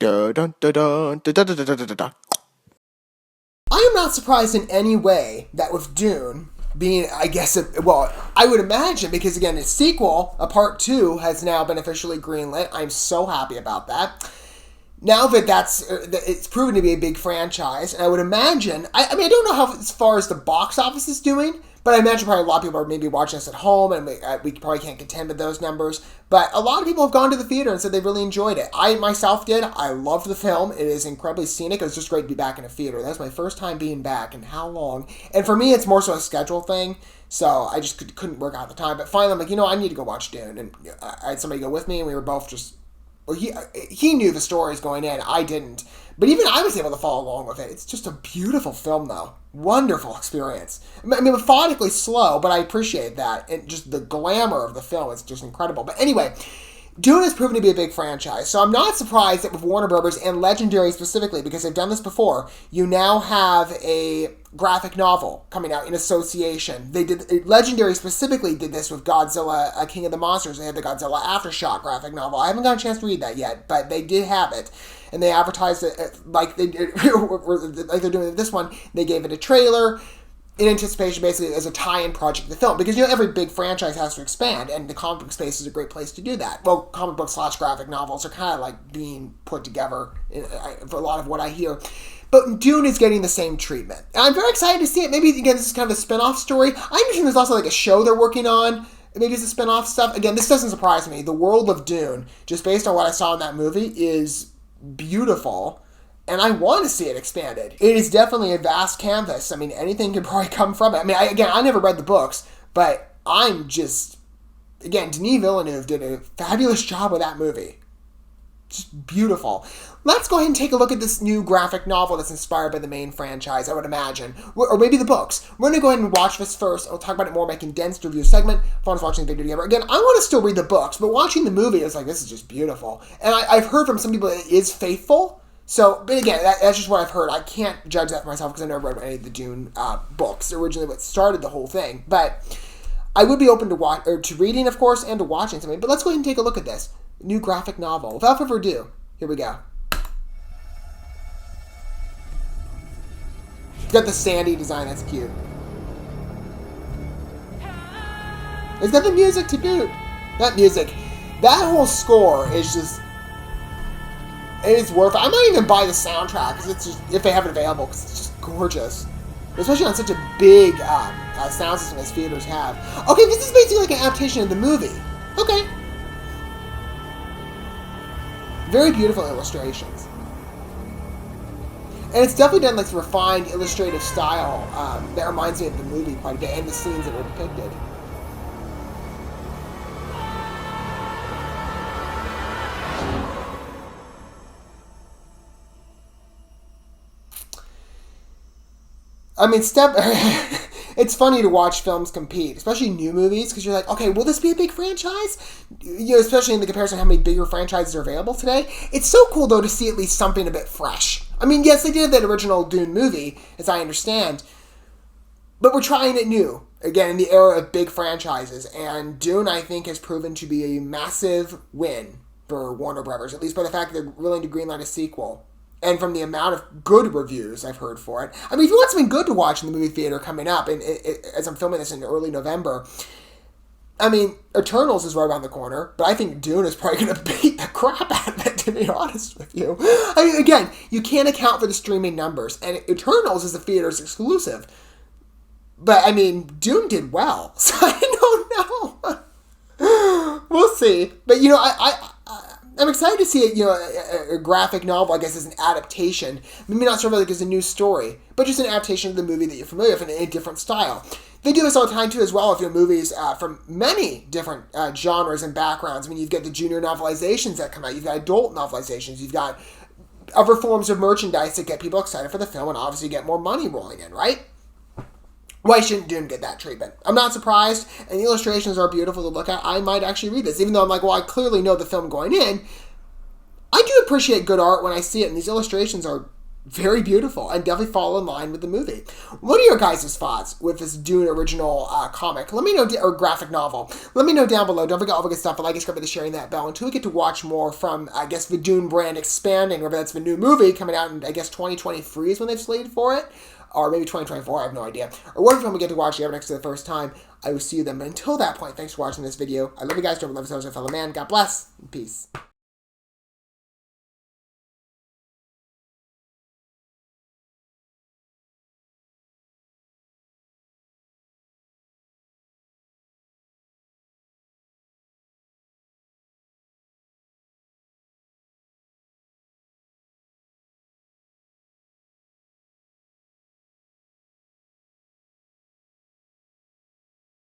Dun, dun, dun, dun, dun, dun, dun, dun, dun, dun. I am not surprised in any way that with Dune being, I guess, I would imagine, because again, its sequel, a part 2, has now been officially greenlit. I'm so happy about that. Now that it's proven to be a big franchise, and I would imagine, I mean, I don't know how as far as the box office is doing, but I imagine probably a lot of people are maybe watching this at home, and we probably can't contend with those numbers. But a lot of people have gone to the theater and said they really enjoyed it. I myself did. I loved the film. It is incredibly scenic. It was just great to be back in a theater. That was my first time being back in how long? And for me, it's more so a schedule thing. So I just couldn't work out the time. But finally, I'm like, I need to go watch Dune. And I had somebody go with me, and we were both just... Well, he knew the stories going in. I didn't. But even I was able to follow along with it. It's just a beautiful film, though. Wonderful experience. I mean, methodically slow, but I appreciate that. And just the glamour of the film is just incredible. But anyway, Dune has proven to be a big franchise. So I'm not surprised that with Warner Brothers and Legendary specifically, because they've done this before, you now have a graphic novel coming out in association. Legendary specifically did this with Godzilla, King of the Monsters. They had the Godzilla Aftershock graphic novel. I haven't got a chance to read that yet, but they did have it. And they advertised it like they're doing with this one. They gave it a trailer in anticipation, basically, as a tie-in project to the film. Because, every big franchise has to expand, and the comic book space is a great place to do that. Well, comic book / graphic novels are kind of like being put together for a lot of what I hear. But Dune is getting the same treatment. And I'm very excited to see it. Maybe, again, this is kind of a spin-off story. I understand there's also like a show they're working on. Maybe it's a spin-off stuff. Again, this doesn't surprise me. The world of Dune, just based on what I saw in that movie, is beautiful. And I want to see it expanded. It is definitely a vast canvas. I mean, anything could probably come from it. I mean, I never read the books, but I'm just... Again, Denis Villeneuve did a fabulous job with that movie. Just beautiful. Let's go ahead and take a look at this new graphic novel that's inspired by the main franchise, I would imagine. Or maybe the books. We're going to go ahead and watch this first. I'll talk about it more in my condensed review segment. Fun as watching the video together. Again, I want to still read the books, but watching the movie, it's like, this is just beautiful. And I've heard from some people that it is faithful. So, but again, that's just what I've heard. I can't judge that for myself because I never read any of the Dune books. Originally what started the whole thing. But I would be open to reading, of course, and to watching something. But let's go ahead and take a look at this new graphic novel. Without further ado, here we go. Got the sandy design, that's cute. It's got the music to boot. That music. That whole score is just... It is worth it. I might even buy the soundtrack, because it's just, if they have it available, because it's just gorgeous. Especially on such a big sound system as theaters have. Okay, this is basically like an adaptation of the movie. Okay. Very beautiful illustrations. And it's definitely done like this refined illustrative style that reminds me of the movie quite a bit, and the scenes that were depicted. I mean, it's funny to watch films compete, especially new movies, because you're like, okay, will this be a big franchise? Especially in the comparison to how many bigger franchises are available today. It's so cool, though, to see at least something a bit fresh. I mean, yes, they did that original Dune movie, as I understand, but we're trying it new. Again, in the era of big franchises, and Dune, I think, has proven to be a massive win for Warner Brothers, at least by the fact that they're willing to greenlight a sequel. And from the amount of good reviews I've heard for it. I mean, if you want something good to watch in the movie theater coming up, and as I'm filming this in early November, I mean, Eternals is right around the corner, but I think Dune is probably going to beat the crap out of it, to be honest with you. I mean, again, you can't account for the streaming numbers, and Eternals is the theater's exclusive. But, I mean, Dune did well, so I don't know. We'll see. But, I'm excited to see a graphic novel, I guess, as an adaptation. Maybe not sort of like as a new story, but just an adaptation of the movie that you're familiar with in a different style. They do this all the time, too, as well, if movies from many different genres and backgrounds. I mean, you've got the junior novelizations that come out. You've got adult novelizations. You've got other forms of merchandise that get people excited for the film and obviously get more money rolling in, right? Why shouldn't Dune get that treatment? I'm not surprised, and the illustrations are beautiful to look at. I might actually read this, even though I'm like, well, I clearly know the film going in. I do appreciate good art when I see it, and these illustrations are very beautiful and definitely fall in line with the movie. What are your guys' thoughts with this Dune original comic? Let me know, or graphic novel. Let me know down below. Don't forget all the good stuff, but like and subscribe, sharing that bell until we get to watch more from, I guess, the Dune brand expanding, whether that's the new movie coming out in, I guess, 2023 is when they've slated for it, or maybe 2024, I have no idea. Or what if we get to watch the ever next for the first time? I will see you then. But until that point, thanks for watching this video. I love you guys. Don't love yourselves, a fellow man. God bless and peace.